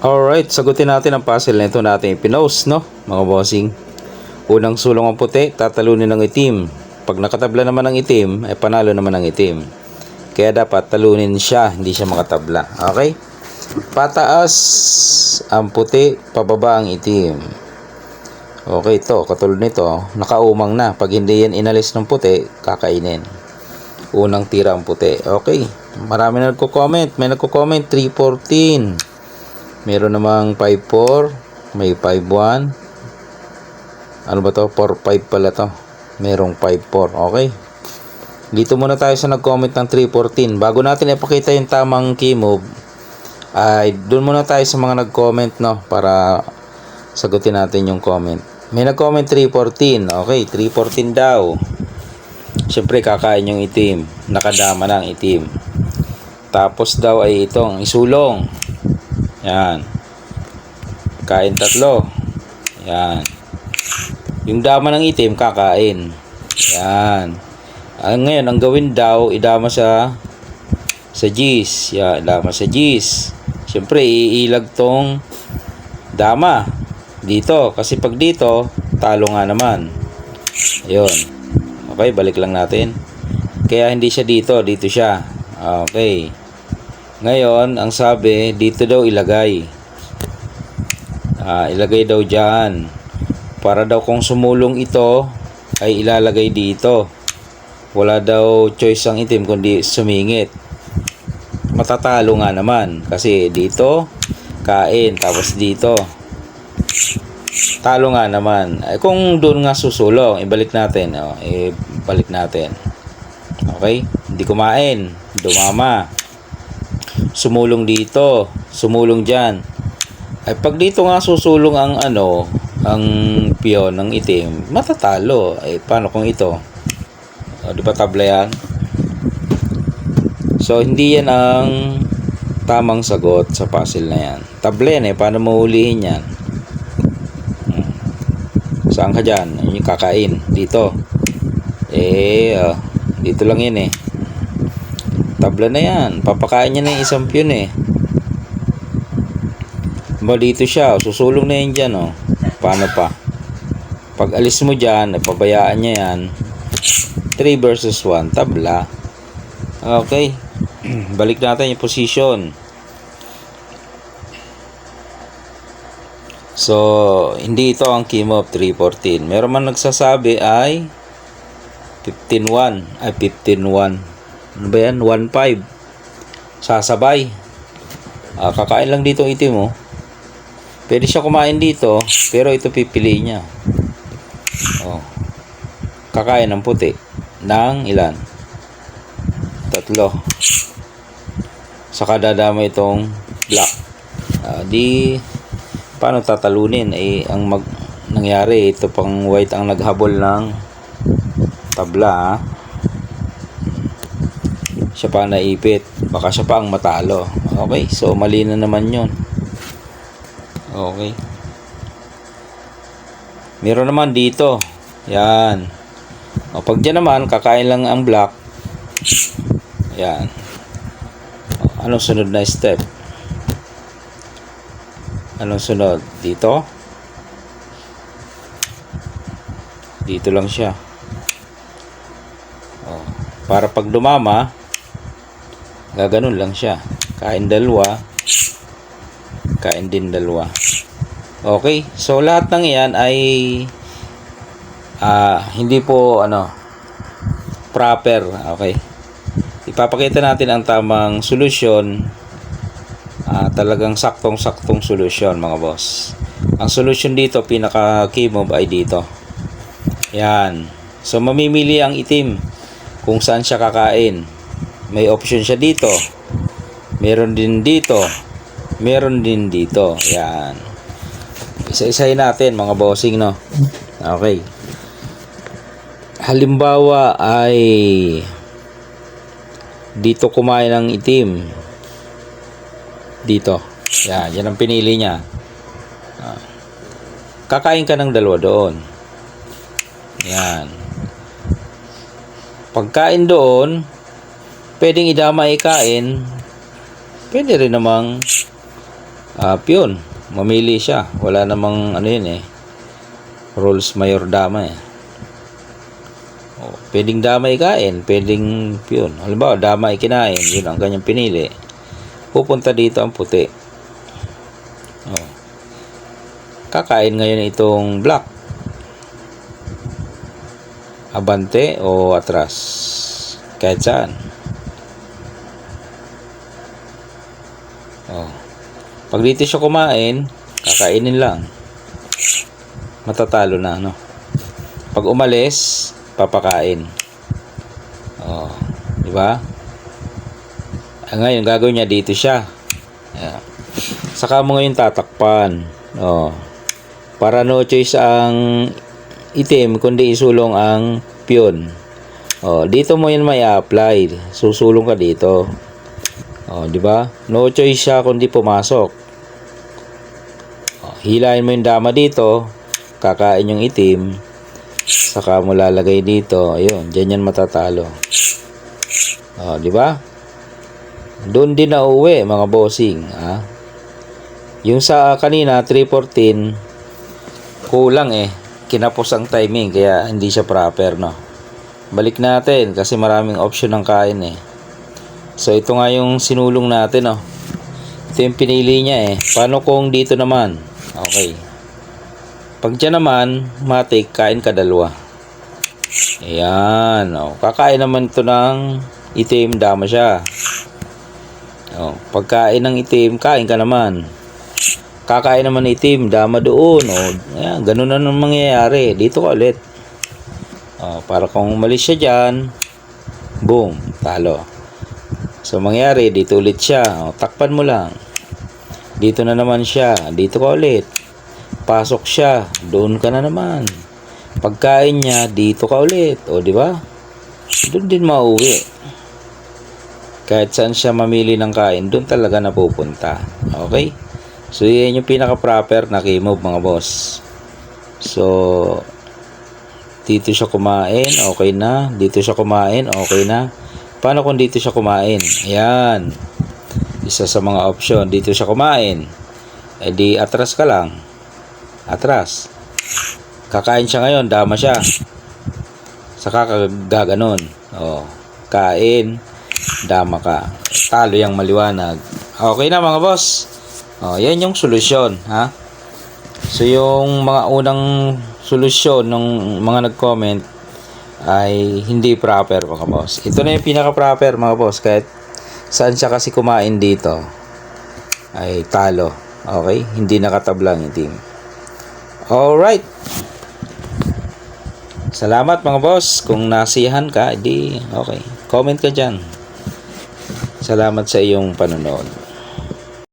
Alright, sagutin natin ang puzzle na ito natin ipinost, no, mga bossing. Unang sulong ang puti, tatalunin ng itim. Pag nakatabla naman ang itim, ay panalo naman ang itim. Kaya dapat talunin siya, hindi siya makatabla. Okay? Pataas ang puti, pababa ang itim. Okay, ito, katulad nito, nakaumang na. Pag hindi yan inalis ng puti, kakainin. Unang tira ang puti. Okay, marami na nagko-comment. May nagko-comment, 314. Meron namang 5-4, may 5-1. Ano ba to? 4-5 pala to. Merong 5-4. Okay. Dito muna tayo sa nag-comment ng 314. Bago natin ipakita yung tamang key move, ay doon muna tayo sa mga nag-comment, no, para sagutin natin yung comment. May nag-comment 314. Okay, 314 daw. Siyempre kakain yung itim. Nakadama na ang itim. Tapos daw ay itong isulong. Yan. Kain tatlo. Yan. Yung dama ng itim, kakain. Yan. Ngayon, ang gawin daw, idama sa G's. Yan, idama sa G's. Siyempre, iilag tong dama. Dito. Kasi pag dito, talo nga naman. Ayun. Okay, balik lang natin. Kaya hindi siya dito. Dito siya. Okay. Ngayon, ang sabi, dito daw ilagay. Ilagay daw dyan. Para daw kung sumulong ito, ay ilalagay dito. Wala daw choice ang itim kundi sumingit. Matatalo nga naman. Kasi dito, kain. Tapos dito, talo nga naman. Kung doon nga susulong, ibalik natin. Ibalik natin. Okay? Hindi kumain. Dumama. Sumulong dito, sumulong diyan. Ay pag dito nga susulong ang ang piyon ng itim, matatalo. Ay paano kung ito? Di ba tabla yan? So hindi yan ang tamang sagot sa puzzle na yan. Tabla yan paano mahulihin yan? Saan ka dyan? Yung kakain dito. Dito lang yan tabla na yan. Papakain niya na yung isang piyon dito siya. Susulong na yan dyan Paano pa? Pag alis mo dyan, pabayaan niya yan. 3 versus 1. Tabla. Okay. Balik natin yung position. So, hindi ito ang key move 314. Meron man nagsasabi ay 15-1. Ay 15-1. Ano ba yan? 1-5. Sasabay. Kakain lang dito itim Pwede siya kumain dito, pero ito pipiliin niya. Kakain ng puti. Ng ilan? 3. Saka dadama itong black. Paano tatalunin? Ang nangyari, ito pang white ang naghabol ng tabla. Siya pa naipit, baka siya pa ang matalo. Okay, so mali na naman yun. Okay, meron naman dito, yan. Pag dyan naman, kakain lang ang black. Yan. Anong sunod na step? Anong sunod? Dito? Dito lang siya. Para pag dumama, gaganon lang siya. Kain dalawa. Kain din dalawa. Okay. So, lahat ng iyan ay hindi po proper. Okay. Ipapakita natin ang tamang solusyon. Talagang saktong-saktong solusyon, mga boss. Ang solusyon dito, pinaka key move ay dito. Yan. So, mamimili ang itim kung saan siya kakain. May option siya dito. Meron din dito. Meron din dito. Yan. Isa-isahin natin, mga bossing, no? Okay. Halimbawa ay dito kumain ng itim. Dito. Yan. Yan ang pinili niya. Kakain ka ng dalawa doon. Yan. Pagkain doon, pwedeng idama ikain, pwede rin namang Piyon. Mamili siya. Wala namang ano yun eh. Rules mayor dama eh. Pwedeng dama ikain, pwedeng piyon. Halimbawa, dama ikinain, yun ang kanyang pinili. Pupunta dito ang puti. Kakain ngayon itong black. Abante o atras. Kahit saan. Pag dito siya kumain, kakainin lang. Matatalo na, no? Pag umalis, papakain. Di ba? Ngayon, gagawin niya dito siya. Ayan. Saka mo ngayon tatakpan. Para no choice ang itim, kundi isulong ang piyon. Dito mo yan may apply. Susulong ka dito. Di ba? No choice siya kundi pumasok. Hilahin mo yung dama dito, kakain yung itim, saka mo lalagay dito. Ayun, diyan yan matatalo. Di ba? Doon din na uwi, mga bossing. Yung sa kanina, 314, kulang eh. Kinapos ang timing, kaya hindi siya proper, no? Balik natin, kasi maraming option ng kain eh. So, ito nga yung sinulong natin, no? Ito yung pinili niya eh. Paano kung dito naman? Okay. Pag dyan naman, matik, kain ka dalawa. Ayan. Kakain naman ito ng itim, dama siya. Pagkain ng itim, kain ka naman. Kakain naman ng itim, dama doon. Ayan, ganun na nang mangyayari. Dito ka ulit. Para kung umalis siya dyan, boom, talo. So, mangyayari, dito ulit siya. Takpan mo lang. Dito na naman siya. Dito ka ulit. Pasok siya. Doon ka na naman. Pagkain niya, dito ka ulit. Di ba? Doon din mauwi. Kahit saan siya mamili ng kain, doon talaga napupunta. Okay? So, yan yung pinaka-proper na key-move, mga boss. So, dito siya kumain, okay na. Dito siya kumain, okay na. Paano kung dito siya kumain? Ayan. Isa sa mga option, dito siya kumain. Di atras ka lang. Atras. Kakain siya ngayon, dama siya. Saka gaganon. Kain, dama ka. Talo yung maliwanag. Okay na mga boss. Yan yung solusyon, ha? So yung mga unang solusyon ng mga nag-comment ay hindi proper, mga boss. Ito na yung pinaka-proper, mga boss. Kahit saan siya kasi kumain dito ay talo. Okay? Hindi nakatablang yung team. Alright. Salamat mga boss. Kung nasiyahan ka, di okay. Comment ka dyan. Salamat sa iyong panonood.